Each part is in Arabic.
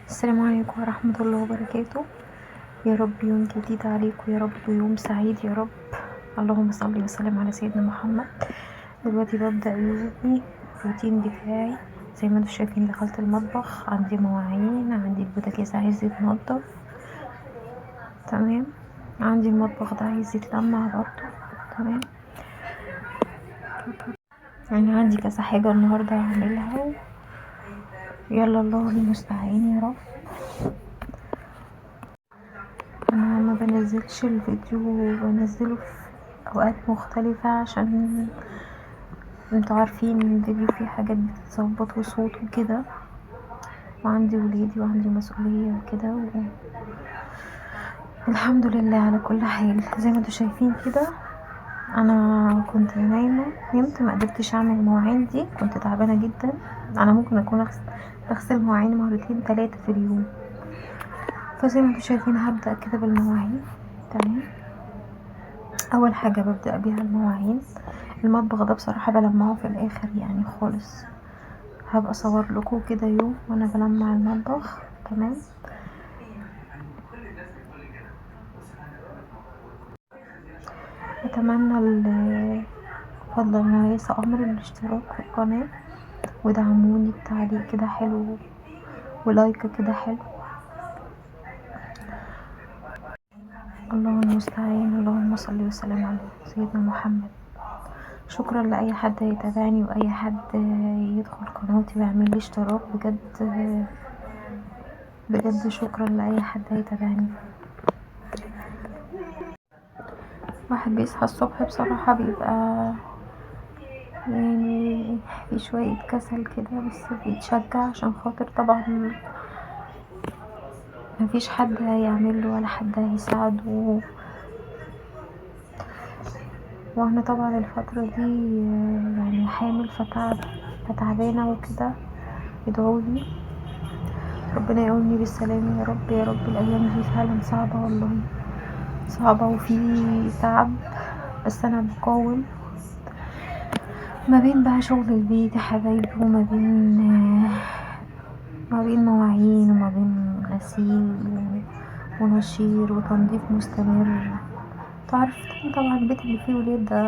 السلام عليكم ورحمة الله وبركاته. يا رب يوم جديد عليكم، يا رب يوم سعيد يا رب. اللهم صل وسلم على سيدنا محمد. دلوقتي ببدأ يومي الروتين بتاعي. زي ما انتوا شايفين دخلت المطبخ، عندي مواعين، عندي البوتاجاز عايز يتنضف، تمام. عندي المطبخ ده عايز يتلمع برضه، تمام. يعني عندي كذا حاجة النهاردة هعملها يلا الله المستعان يا رب. انا ما بنزلش الفيديو، بنزله في اوقات مختلفة عشان انتوا عارفين ان الفيديو فيه حاجات بتتظبط وصوت وكده، وعندي ولادي وعندي مسؤولية وكده الحمد لله على كل حال. زي ما انتوا شايفين كده انا كنت نايمة، نمت ما قدرتش اعمل المواعين دي، كنت تعبانة جدا. انا ممكن اكون بغسل مواعين مرتين 3 في اليوم. فزي ما انتوا شايفين هبدأ كده بالمواعين، تمام. اول حاجة ببدأ بيها المواعين. المطبخ ده بصراحة بلمعه في الاخر يعني خالص. هبقى اصور لكم كده يوم وانا بلمع المطبخ، تمام. اتمنى فضلا وليس امر الاشتراك في القناة ودعموني بتعليق كده حلو ولايك كده حلو. الله المستعان. اللهم صل وسلم على سيدنا محمد. شكرا لاي حد هيتابعني واي حد يدخل قناتي ويعمل لي اشتراك، بجد بجد شكرا لاي حد هيتابعني. واحد بيصحى الصبح بصراحة بيبقى يعني في شوية كسل كده، بس بيتشجع عشان خاطر طبعا مفيش حد هيعمله ولا حد هيساعده. وانا طبعا الفترة دي يعني حامل فتعبانة وكده. ادعولي ربنا يقومني بالسلامة يا رب يا رب. الايام دي فعلا صعبة والله، صعبة وفي تعب، بس انا بقاوم ما بين بقى شغل البيت يا حبايبي، ما بين مواعين وما بين غسيل ونشير وتنظيف مستمر. تعرف طبعا البيت اللي فيه ولاد ده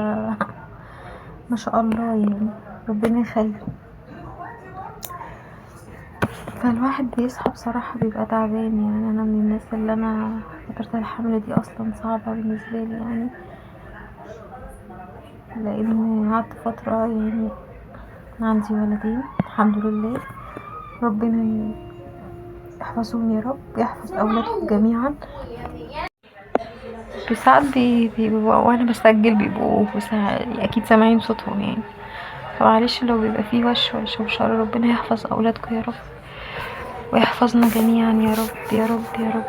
ما شاء الله يعني ربنا يخلي. فالواحد بيصحى بصراحة بيبقى تعبان. يعني انا من الناس اللي انا فترة الحمل دي اصلا صعبة بالنسبة لي، يعني لان قعدت فترة يعني عندي ولدين الحمد لله. ربنا يحفظهم يا رب، يحفظ اولادكم جميعا. ساعات بيبقوا وانا بسجل بيبقوا اكيد سامعين صوتهم يعني، فمعلش لو بيبقى فيه وش ولا شوشرة. ربنا يحفظ اولادكم يا رب ويحفظنا جميعا يا رب يا رب يا رب،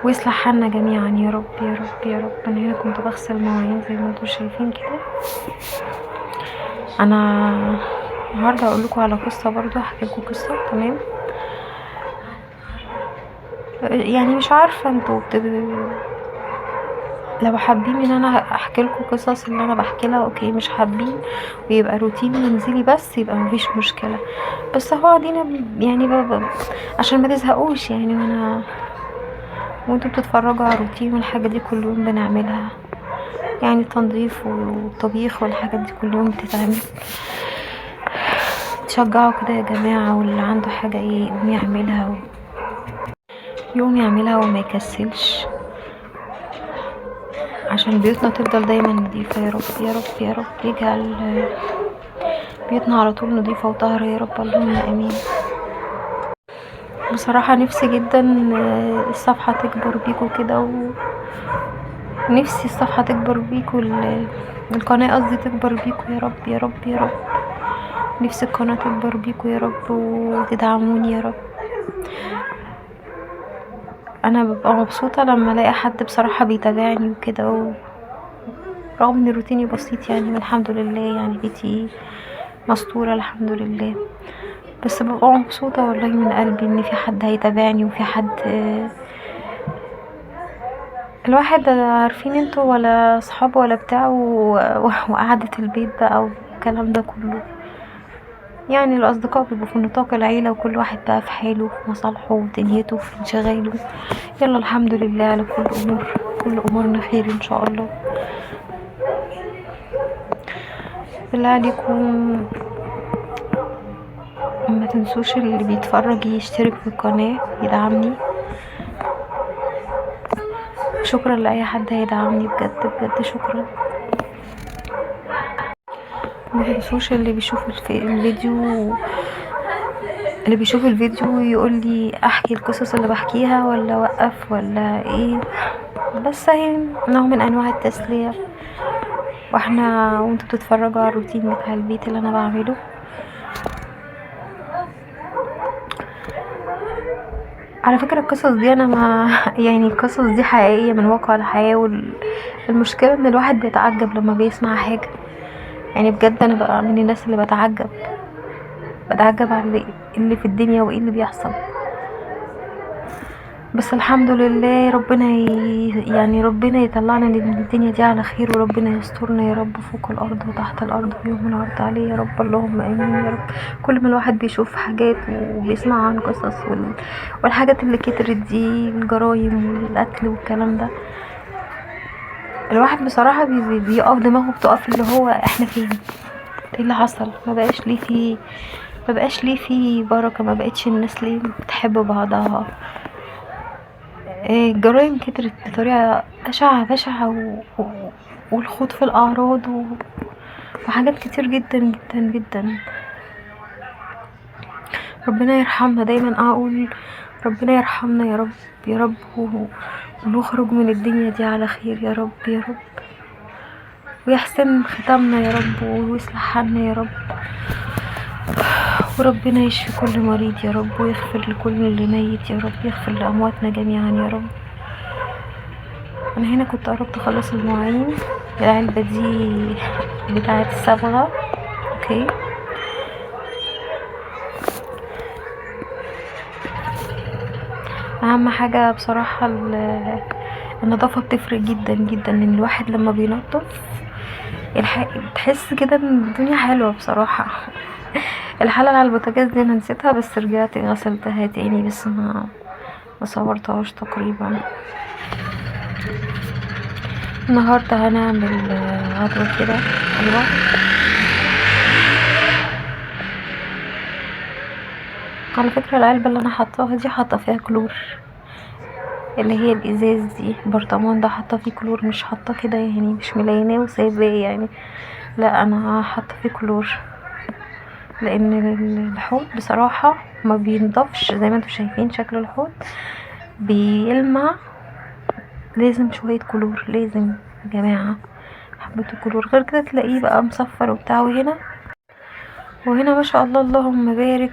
ويصلح حالنا جميعا يا رب يا رب يا رب. انا هنا كنت بغسل مواعين زي ما انتم شايفين كده. انا النهارده هقول لكم على قصه، برضو هحكي لكم قصه، تمام. يعني مش عارفه انتوا لو حابين ان انا احكي لكم قصص اللي انا بحكي لها اوكي، مش حابين ويبقى روتين منزلي بس يبقى مفيش مشكله. بس هو ادينا يعني عشان ما تزهقوش يعني، وانتوا بتتفرجوا على الروتين والحاجه دي كل يوم بنعملها، يعني التنظيف والطبيخ والحاجات دي كل يوم بتتعمل. تشجعوا كده يا جماعه، واللي عنده حاجه ايه يقوم يعملها وما يكسلش، عشان بيوتنا تفضل دايما نظيفة يا رب يا رب يا رب. يجعل بيوتنا على طول نظيفة وطاهرة يا رب، اللهم امين. بصراحة نفسي جدا الصفحة تكبر بيكو كده، ونفسي الصفحة تكبر بيكو، القناة قصدي تكبر بيكو يا رب يا رب يا رب. نفسي القناة تكبر بيكو يا رب وتدعموني يا رب. انا ببقى مبسوطة لما الاقي حد بصراحة بيتابعني وكده، رغم ان روتيني بسيط يعني والحمد لله، يعني بيتي مستورة الحمد لله، بس ببقى مبسوطة والله من قلبي ان في حد هيتابعني وفي حد الواحد عارفين انتوا ولا صحاب ولا بتاع وقعدة البيت بقى والكلام ده كله. يعني الاصدقاء بيبقوا في نطاق العيله، وكل واحد بقى في حاله، في مصالحه ودنيته في انشغاله. يلا الحمد لله على كل امورنا خير ان شاء الله. بالله عليكم ما تنسوش اللي بيتفرج يشترك في القناه يدعمني. شكرا لاي حد هيدعمني، بجد بجد شكرا. ما تنسوش اللي بيشوف الفيديو يقول لي احكي القصص اللي بحكيها ولا اوقف ولا ايه، بس هي نوع من انواع التسلية، وانتوا بتتفرجوا على الروتين بتاع البيت اللي انا بعمله. على فكرة القصص دي انا ما يعني القصص دي حقيقية من واقع الحياة، والمشكلة ان الواحد بيتعجب لما بيسمع حاجة. يعني بجد انا بقى من الناس اللي بتعجب على اللي في الدنيا وايه اللي بيحصل. بس الحمد لله يعني ربنا يطلعنا من الدنيا دي على خير، وربنا يسترنا يا رب فوق الارض وتحت الارض ويوم العرض عليه يا رب. اللهم امين يا رب. كل ما الواحد بيشوف حاجات وبيسمع عن قصص والحاجات اللي كترت دي، الجرايم والقتل والكلام ده، الواحد بصراحة بيقف دماغه بتقف اللي هو احنا فين، ايه اللي حصل؟ ما بقاش ليه في بركة، ما بقتش الناس ليه بتحب بعضها. الجرايم كترت بطريقة بشعة والخوض في الأعراض وحاجات كتير جدا جدا جدا. ربنا يرحمنا، دايما أقول ربنا يرحمنا يا رب يا رب، ونخرج من الدنيا دي على خير يا رب يا رب، ويحسن ختامنا يا رب، ويصلح حالنا يا رب، وربنا يشفي كل مريض يا رب، ويغفر لكل اللي ميت يا رب، يغفر لأمواتنا جميعا يا رب. انا هنا كنت قربت اخلص المواعين. العلبة دي بتاعت الصبغة. اوكي، اهم حاجة بصراحة النظافة بتفرق جدا جدا، ان الواحد لما بينظف بتحس كده ان الدنيا حلوة بصراحة. الحلة على البوتاجاز دي انا نسيتها، بس رجعت غسلتها تاني، بس ما صورتهاش تقريبا. النهاردة هنعمل غدوة كده حلوة. على فكرة العلبة اللي انا حطاها دي حاطة فيها كلور، اللي هي الازاز دي البرطمان ده حاطة فيه كلور، مش حاطة كده يعني، مش مليناه وسايباه يعني، لا انا حاطة فيه كلور، لان الحوض بصراحة ما بينضفش زي ما انتوا شايفين شكل الحوض بيلمع. لازم شوية كلور، لازم يا جماعة حبة الكلور، غير كده تلاقيه بقى مصفر وبتاع. وهنا ما شاء الله اللهم بارك،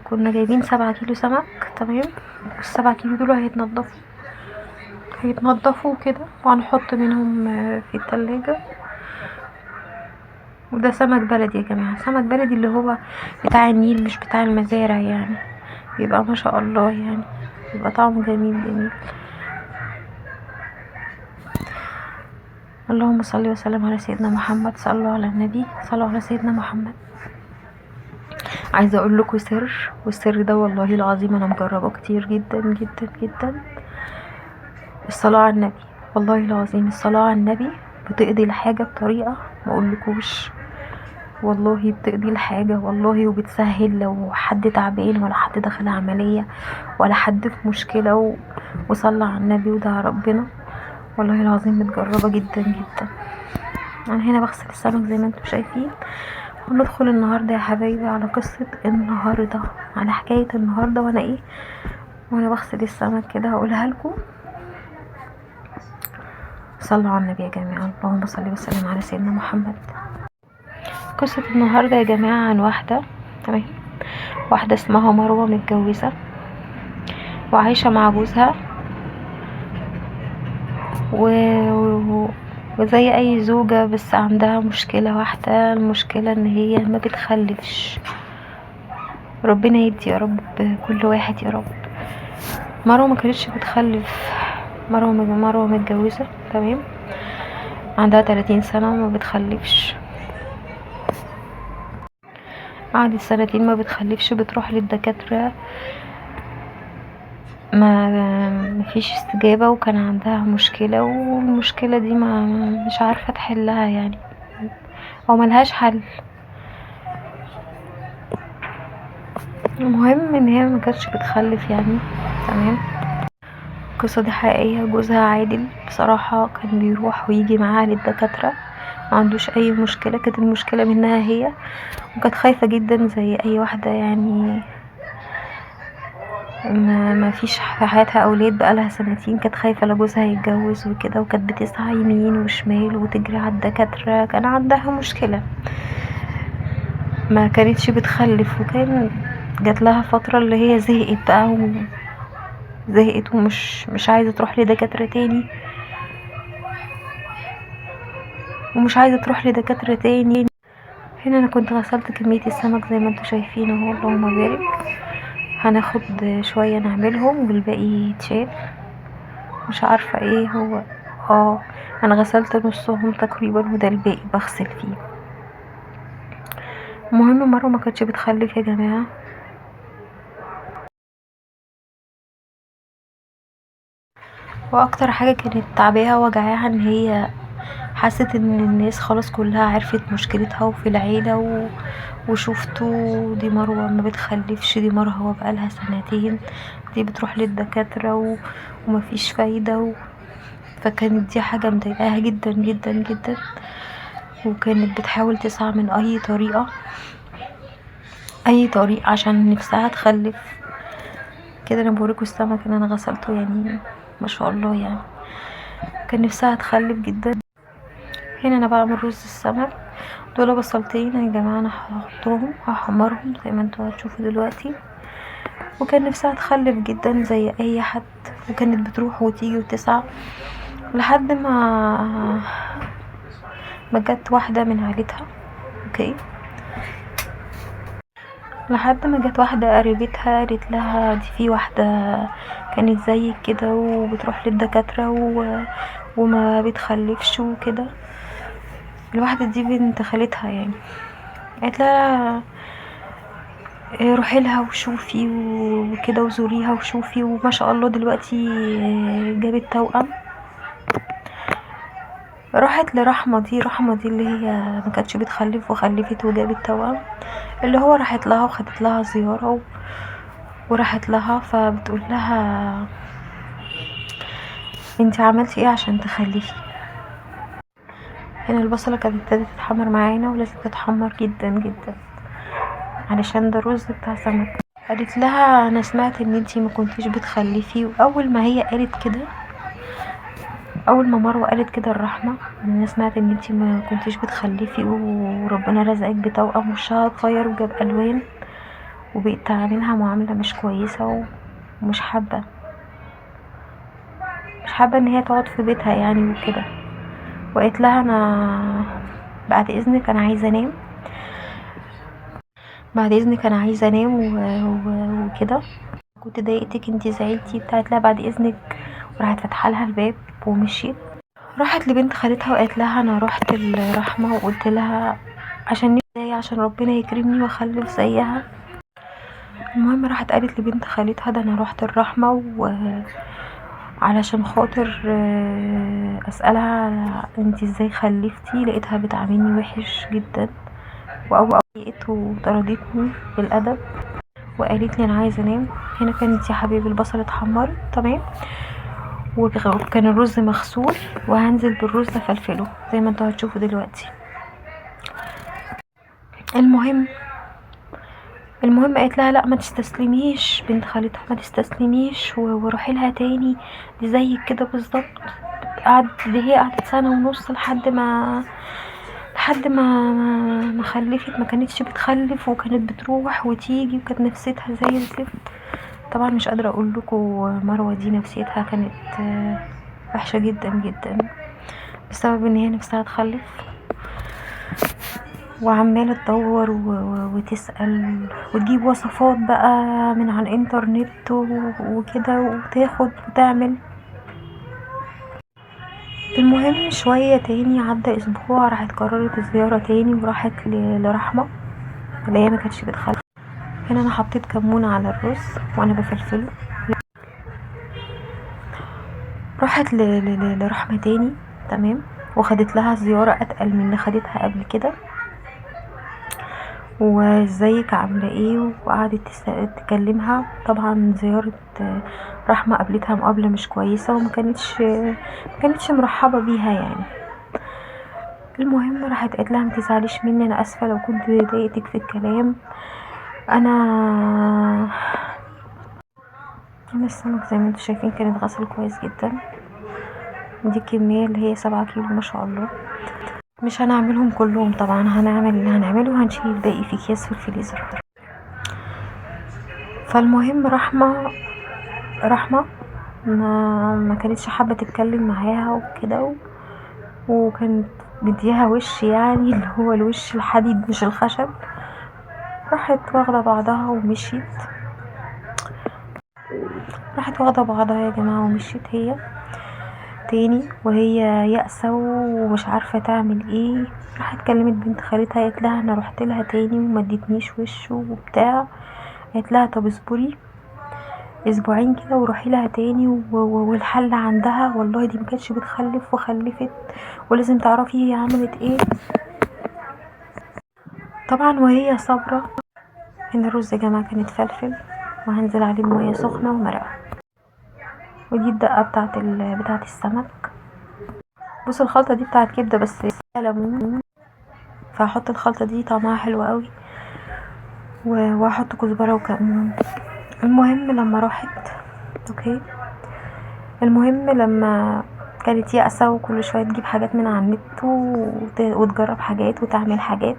كنا جايبين 7 كيلو سمك. تمام، ال7 كيلو دول هيتنضفوا كده، وهنحط منهم في التلاجة. وده سمك بلدي يا جماعة، سمك بلدي اللي هو بتاع النيل، مش بتاع المزارع يعني، بيبقى ما شاء الله يعني، بيبقى طعمه جميل جميل. اللهم صل وسلم على سيدنا محمد. صلوا على النبي، صلوا على سيدنا محمد. عايزه اقول لكم سر، والسر ده والله العظيم انا مجربه كتير جدا جدا جدا. الصلاه على النبي، والله العظيم الصلاه على النبي بتقضي الحاجه بطريقه ما اقولكوش، والله بتقضي الحاجه والله، وبتسهل لو حد تعبان ولا حد دخل عمليه ولا حد في مشكله وصلى على النبي ودعا ربنا، والله العظيم متجربه جدا جدا. انا هنا بغسل السمك زي ما انتم شايفين. وندخل النهارده يا حبايبي على قصه النهارده، على حكايه النهارده، وانا بغسل السمك كده هقولها لكم. صلوا على النبي يا جماعه، اللهم صل وسلم على سيدنا محمد. قصه النهارده يا جماعه عن واحده، تمام، واحده اسمها مروه، متجوزه وعايشه مع جوزها، وزي اي زوجة بس عندها مشكلة واحدة، المشكلة ان هي ما بتخلفش. ربنا يدي يا رب كل واحد يا رب. مروة ما كانتش بتخلف، مروة متجوزة، تمام، عندها 30 سنة وما بتخلفش. قعدت سنتين ما بتخلفش، بتروح للدكاترة ما فيش استجابة، وكان عندها مشكلة، والمشكلة دي ما مش عارفة تحلها يعني، او ملهاش حل. المهم ان هي ما كانتش بتخلف يعني. تمام. القصة دي حقيقية. جوزها عادل بصراحة، كان بيروح ويجي معاها للدكاترة، ما عندوش اي مشكلة. كانت المشكلة منها هي، وكانت خايفة جدا زي اي واحدة يعني ما فيش في حياتها اولاد بقالها سنتين. كانت خايفة لجوزها يتجوز وكده، وكانت بتسعى يمين وشمال وتجري على الدكاترة. كان عندها مشكلة، ما كانتش بتخلف، وكان جات لها فترة اللي هي زهقت بقى، زهقت ومش عايزة تروح لدكاترة تاني، هنا انا كنت غسلت كمية السمك زي ما انتوا شايفين اهو، اللهم بارك. هناخد شوية نعملهم والباقي يتشال. مش عارفة ايه هو. انا غسلت نصهم تقريبا، وده الباقي بغسل فيه. المهم مروة ما كانتش بتخلف يا جماعة، واكتر حاجة كانت تعباها وجعاها ان هي حست ان الناس خلاص كلها عرفت مشكلتها وفي العيلة وشفتوا دي مروة ما بتخلفش، دي مروة بقالها سنتين، دي بتروح للدكاترة ومفيش فايدة فكانت دي حاجة مضايقاها جدا جدا جدا، وكانت بتحاول تسعى من اي طريق عشان نفسها تخلف. كده انا بوريكوا السمك اللي انا غسلته يعني، ما شاء الله يعني، كان نفسها تخلف جدا. هنا انا بعمل رز السمك. دول بصلتين يا جماعه، انا هحمرهم زي ما انتوا هتشوفوا دلوقتي. وكان نفسها تخلف جدا زي اي حد، وكانت بتروح وتيجي وتسعى لحد ما جت واحده من عيلتها. اوكي. لحد ما جت واحده قريبتها قالت لها دي في واحده كانت زيك كده وبتروح للدكاتره وما بتخلفش وكده. الواحده دي بنت خالتها يعني. قالت لها روحي لها وشوفي وكده وزوريها وشوفي، وما شاء الله دلوقتي جابت توأم. راحت لرحمة دي، رحمة دي اللي هي ما كانتش بتخلف وخلفت وجابت توأم، اللي هو راحت لها وخدت لها زيارة وراحت لها، فبتقول لها انتي عملتي ايه عشان تخلفي؟ هنا البصلة كانت ابتدت تتحمر معانا، ولازم تتحمر جدا جدا علشان ده الرز بتاع سمك. قالت لها انا سمعت ان انتي ما كنتيش بتخلفي. واول ما هي قالت كده، اول ما مروه قالت كده الرحمه، انا سمعت ان انتي ما كنتيش بتخلفي وربنا رزقك بتوأم، وشها اتغير وجاب الوان، وبقيت تعاملها معامله مش كويسه، ومش حابه ان هي تقعد في بيتها يعني وكده. وقالت لها انا بعد اذنك انا عايزه انام، وكده. كنت ضايقتك انتي زعلتي بتاعت لها بعد اذنك، وراحت فاتحه لها الباب ومشيت. راحت لبنت خالتها وقالت لها انا رحت الرحمه وقلت لها عشان ربنا يكرمني واخلف زيها. المهم راحت قالت لبنت خالتها ده انا رحت الرحمه علشان خاطر اسالها انتي ازاي خلفتي، لقيتها بتعاملني وحش جدا، وضايقت وطردتني بالادب، وقالت لي انا عايزه انام. هنا كانت يا حبيبي البصل اتحمر تمام، وكان الرز مغسول، وهنزل بالرز افلفله زي ما انتوا هتشوفوا دلوقتي. المهم قالت لها لا ما تستسلميش، بنت خالتها ما تستسلميش وروحي لها تاني، دي زيك كده بالظبط. هي قعدت سنه ونص لحد ما خلفت. ما كانتش بتخلف، وكانت بتروح وتيجي، وكانت نفسيتها زي الزفت. طبعا مش قادره اقول لكم مروه دي نفسيتها كانت وحشه جدا جدا، بسبب ان هي نفسها تخلف، وعماله تدور وتسأل وتجيب وصفات بقى من على الانترنت وكده، وتاخد وتعمل. المهم شوية تاني عدى اسبوع، راحت قررت الزيارة تاني، وراحت لرحمة اللي هي ما كانتش بتخلف. هنا انا حطيت كمون على الرز وانا بفلفله. راحت لرحمة تاني تمام، وخدت لها زيارة اتقل من اللي خدتها قبل كده، وازيك عامله ايه، وقعدت تكلمها. طبعا زياره رحمه قابلتها مقابله مش كويسه، وما كانتش مرحبه بيها يعني. المهم راحت قالت لها متزعليش مني، انا اسفه لو كنت ضايقتك في الكلام. انا السمك زي ما انتوا شايفين كان اتغسل كويس جدا. دي كميه اللي هي 7 كيلو ما شاء الله. مش هنعملهم كلهم طبعا، هنعمل اللي هنعمله وهنشيل الباقي في اكياس في الفريزر. فالمهم رحمة ما كانتش حابة تتكلم معاها وكده، وكانت مديها وش يعني اللي هو الوش الحديد مش الخشب. راحت واخدة بعضها ومشيت. يا جماعة ومشيت هي تاني وهي يأسة ومش عارفة تعمل ايه. راحت كلمت بنت خالتها قالت لها انا رحت لها تاني وما ادتنيش وش وبتاع. قالت لها طب اصبري اسبوعين كده وروحي لها تاني والحل عندها، والله دي مكانتش بتخلف وخلفت، ولازم تعرفي هي عملت ايه. طبعا وهي صابرة ان الرز يا جماعة كان اتفلفل، وهنزل عليه بمية سخنة ومرقة. ودي الدقة بتاعت السمك. بصوا الخلطة دي بتاعت كبدة بس ليمون، فهحط الخلطة دي طعمها حلو قوي، وهحط كزبرة وكمون. المهم لما كانت يأسة وكل شوية تجيب حاجات من على النت وتجرب حاجات وتعمل حاجات،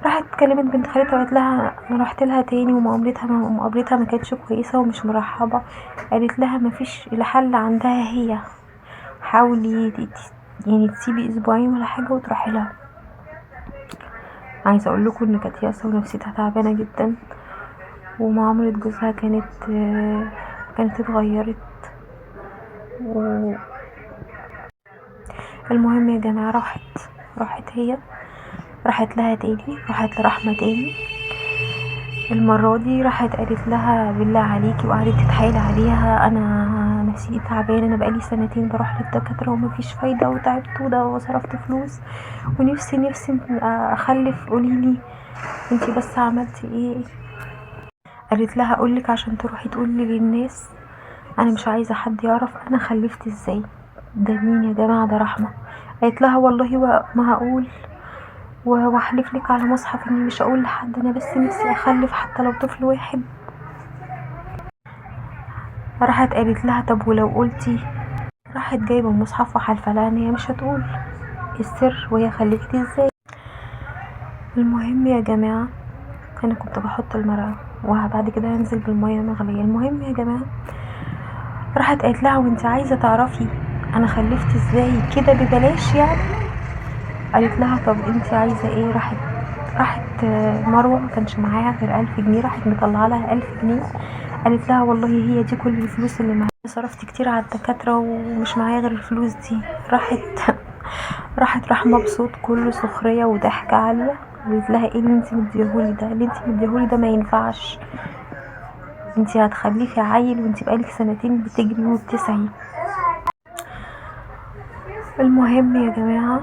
راحت كلمت بنت خالتها وقالت لها انا رحت لها تاني ومقابلتها ما كانتش كويسة ومش مرحبة. قالت لها مفيش الحل عندها هي، حاولي يعني تسيبي اسبوعين ولا حاجة وتروحي لها. عايزة اقول لكم ان كانت يأسة ونفسيتها تعبانة جدا، ومعاملة جوزها كانت اتغيرت. المهم يا جماعة راحت لها تاني، راحت لرحمة تاني. المرة دي راحت قالت لها بالله عليكي، وقعدت تتحايل عليها انا نفسيتي تعبانة، انا بقالي 2 بروح للدكاترة ومفيش فايدة وتعبت وصرفت فلوس ونفسي اخلف، قوليلي انتي بس عملتي ايه. قالت لها اقولك عشان تروحي تقولي للناس، انا مش عايزة حد يعرف انا خلفت ازاي. ده مين يا جماعة؟ ده رحمة. قالت لها والله ما هقول، واحلف لك على مصحف اني مش هقول لحد، انا بس نفسي اخلف حتى لو طفل واحد. راحت قالت لها طب ولو قلتي، راحت جايبه المصحف وحالفه لها ان هي مش هتقول السر وهي خلفت ازاي. المهم يا جماعه انا كنت بحط المرقه وبعد كده هنزل بالميه مغليه. المهم يا جماعه راحت قالت لها وانت عايزه تعرفي انا خلفت ازاي كده ببلاش يعني؟ قالت لها طب انت عايزه ايه؟ راحت مروه ما كانش معاها غير 1000 جنيه، راحت مطلعه لها 1000 جنيه. قالت لها والله هي دي كل الفلوس اللي معايا، صرفت كتير على الدكاتره ومش معايا غير الفلوس دي. راحت رحمه بصوت كله سخريه وضحكه عاليه قالت لها ايه اللي انت مديهولي ده؟ اللي انت مديهولي ده ما ينفعش، انت هتخلفي عيل وانت بقالك 2 بتجري وبتسعي. المهم يا جماعه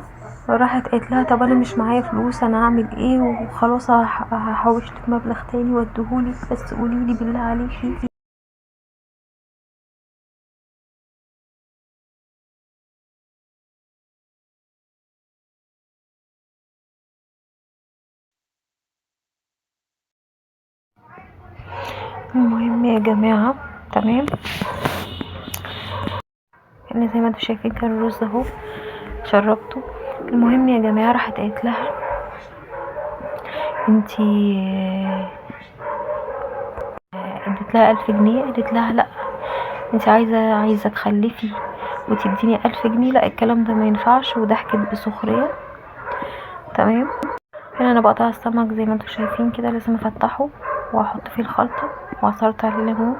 راحت قالت لها طب انا مش معايا فلوس، انا هعمل ايه؟ وخلاص هحوش لك مبلغ تاني واديهولك، بس قوليلي بالله عليكي. المهم يا جماعه تمام، ان زي ما انتوا شايفين كان الرز اهو شربته. المهم يا جماعه راحت قالت لها انتي اديت لها 1000 جنيه. قالت لها لا، انتي عايزه تخلفي وتديني 1000 جنيه؟ لا الكلام ده ما ينفعش، وضحكت بسخريه. تمام. هنا انا بقطع السمك زي ما انتوا شايفين كده، لازم افتحه واحط فيه الخلطه وعصرت عليه ليمون.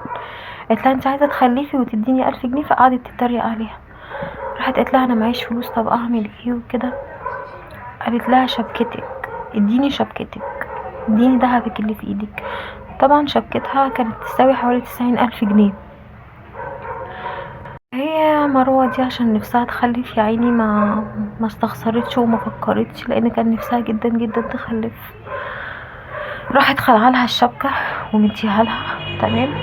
قالت لها انت عايزه تخلفي وتديني 1000 جنيه؟ فقعدت تتريق عليها. راحت قالت لها انا معيش فلوس، طب اعمل ايه وكده؟ قالت لها شبكتك، اديني شبكتك. اديني دهبك اللي في ايدك. طبعا شبكتها كانت تساوي حوالي 90,000 جنيه. هي مروة دي عشان نفسها تخلف يا عيني ما استخسرتش وما فكرتش، لان كان نفسها جدا جدا تخلف. راحت خلعلها الشبكة ومديها لها، تمام.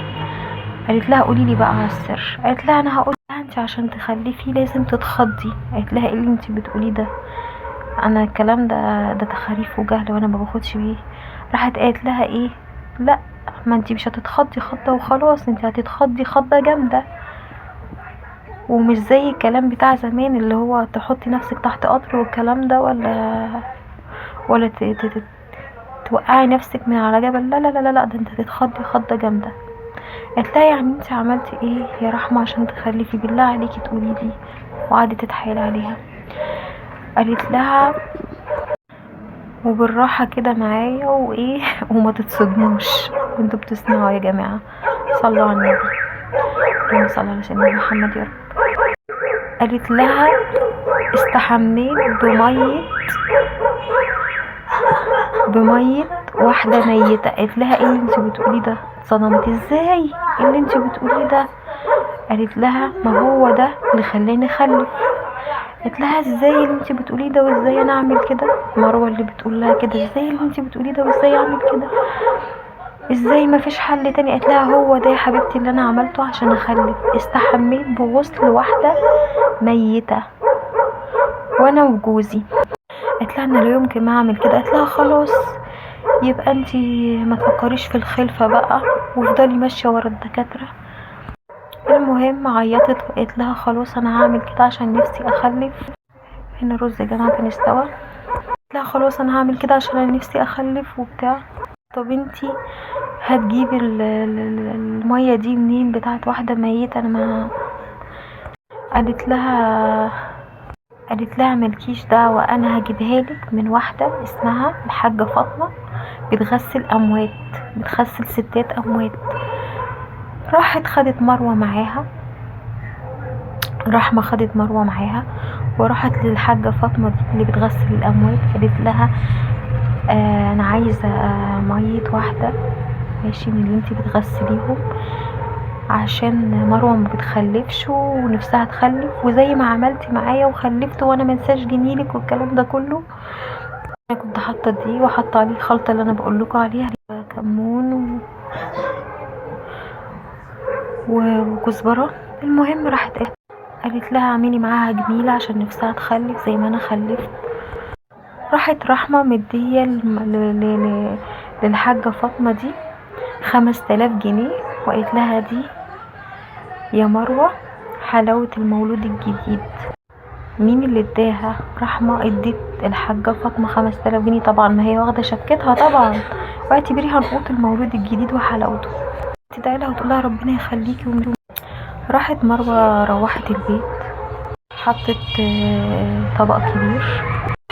قالت لها قولي لي بقى على السر. قالت لها انا هقول لها انت عشان تخلفي لازم تتخضي. قالت لها ايه اللي انت بتقوليه ده؟ انا الكلام ده تخاريف وجهل وانا ما باخدش بيه. راحت قالت لها ايه؟ لا، ما انت مش هتتخضي خضه وخلاص، انت هتتخضي خضه جامده، ومش زي الكلام بتاع زمان اللي هو تحطي نفسك تحت قطر والكلام ده، ولا توقعي نفسك من على جبل. لا لا لا لا، ده انت هتتخضي خضه جامده. قالت لها يعني انت عملتي ايه يا رحمه عشان تخلفي؟ بالله عليكي تقولي لي. وقعدت تتحايل عليها. قالت لها وبالراحه كده معايا وايه وما تتصدموش وانتوا بتسمعوا يا جماعه. صلوا على النبي، اللهم صل على سيدنا محمد يا رب. قالت لها استحميت بمية واحدة ميتة. قالت لها ايه اللي انت بتقولي ده؟ اتصدمت. ازاي ايه اللي انت بتقولي ده؟ قالت لها ما هو ده اللي خلاني اخلف. قالت لها ازاي اللي انت بتقوليه ده وازاي انا اعمل كده؟ مروه اللي بتقول لها كده، ازاي اللي انت بتقوليه ده وازاي اعمل كده؟ ازاي ما فيش حل تاني؟ قالت لها هو ده يا حبيبتي اللي انا عملته عشان اخلف. استحميت بغسل واحده ميته وانا وجوزي. قالت لها انا لا يمكن ما اعمل كده. قالت لها خلاص يبقى انتي ما تفكريش في الخلفه بقى وافضلي ماشيه ورا الدكاتره. المهم عيطت وقالت لها خلاص انا هعمل كده عشان نفسي اخلف. هنا الرز يا جماعه كان استوى. قالت لها خلاص انا هعمل كده عشان انا نفسي اخلف وبتاع. طب انتي هتجيبي الميه دي منين بتاعت واحده ميته؟ انا ما قالت لها ملكيش دعوه، انا هجيبها لك من واحده اسمها الحاجه فاطمه بتغسل اموات، بتغسل ستات اموات. راحت خدت مروه معاها، رحمه خدت مروه معاها وراحت للحاجه فاطمه دي اللي بتغسل الاموات. قالت لها انا عايزه ميه واحده ماشي من اللي انتي بتغسليهم، عشان مروه ما بتخلفش ونفسها تخلف وزي ما عملتي معايا وخلفت وانا منساش جميلك والكلام ده كله. انا كنت حاطه دي وحاطه عليه الخلطه اللي انا بقول لكم عليها، كمون وكزبره. المهم راحت قالت لها اعملي معاها جميله عشان نفسها تخلف زي ما انا خلفت. راحت رحمه مديه للحاجه فاطمه دي 5000 جنيه وقالت لها دي يا مروه حلاوه المولود الجديد. مين اللي اداها؟ رحمه ادت الحاجه فاطمه 5000 جنيه. طبعا ما هي واخده شبكتها طبعا، واعتبريها نقوط المولود الجديد وحلاوته. تدعي لها وتقول لها ربنا يخليكي راحت مروه روحت البيت، حطت طبق كبير،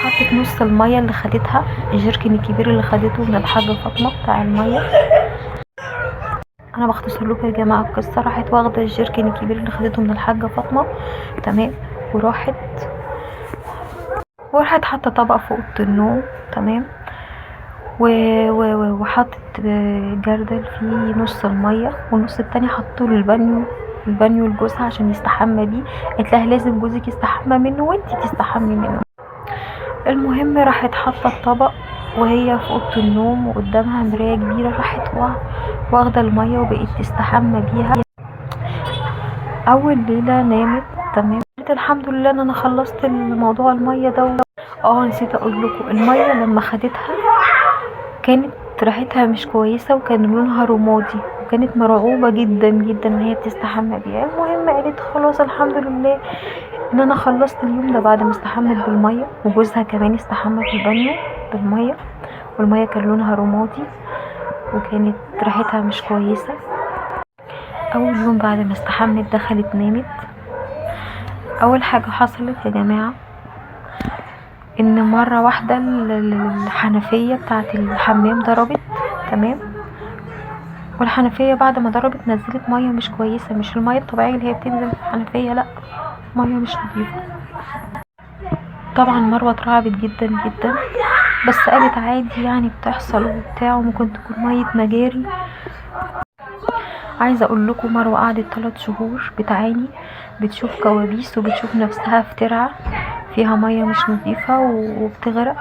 حطت نص الميه اللي خدتها، الجيركن الكبير اللي خدته من الحاجه فاطمه بتاع الميه. انا بختصر لكم يا جماعه القصه. راحت واخده الجيركن الكبير اللي خدته من الحاجه فاطمه، تمام، وراحت حاطه طبق في اوضه النوم، تمام، وحطت جردل فيه نص الميه والنص التاني حطته البانيو لجوزها عشان يستحمى بيه. قالت لها لازم جوزك يستحمى منه وانتي تستحمي منه. المهم راحت حاطه الطبق وهي في اوضه النوم وقدامها مرايه كبيره. راحت واخده الميه وبقت تستحمى بيها. اول ليله نامت، تمام، قلت الحمد لله ان انا خلصت الموضوع الميه ده. نسيت اقول لكم، الميه لما خدتها كانت ريحتها مش كويسه وكان لونها رمادي وكانت مرعوبه جدا جدا ان هي بتستحمى بيها. المهم قالت خلاص الحمد لله ان انا خلصت اليوم ده بعد ما استحمت بالميه، وجوزها كمان استحمى في البانيو بالميه، والميه كان لونها رمادي وكانت ريحتها مش كويسه. اول يوم بعد ما استحمت دخلت نامت. اول حاجه حصلت يا جماعه ان مره واحده الحنفيه بتاعه الحمام ضربت، تمام، والحنفيه بعد ما ضربت نزلت ميه مش كويسه، مش الميه الطبيعيه اللي هي بتنزل في الحنفيه، لا، ميه مش نظيفه. طبعا مروه اترعبت جدا جدا بس قالت عادي يعني بتحصل وبتاع، وممكن تكون مية مجاري. عايزه اقول لكم مروه قعدت 3 شهور بتعاني، بتشوف كوابيس وبتشوف نفسها في ترعه فيها ميه مش نظيفه وبتغرق،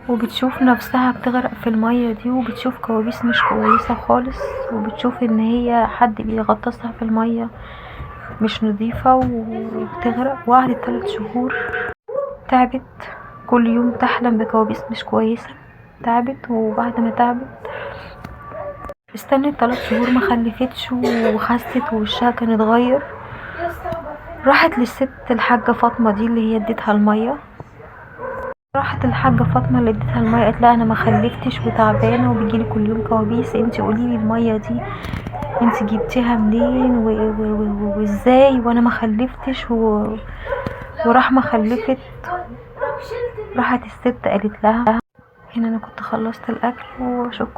وبتشوف نفسها بتغرق في الميه دي، وبتشوف كوابيس مش كويسه خالص، وبتشوف ان هي حد بيغطسها في الميه مش نظيفه وبتغرق. وقعدت 3 شهور تعبت، كل يوم تحلم بكوابيس مش كويسه، تعبت. وبعد ما تعبت استنت 3 شهور ما خلفتش وخست ووشها كان اتغير. راحت للست الحاجة فاطمة دي اللي هي اديتها المية، راحت الحاجة فاطمة اللي اديتها المية قالت لها انا ما خلفتش وتعبانة وبيجيلي كل يوم كوابيس، انتي قوليلي المية دي انتي جبتيها منين وازاي وانا ما خلفتش وراح ما خلفت. راحت الست قالت لها هنا انا كنت خلصت الاكل وشكرا.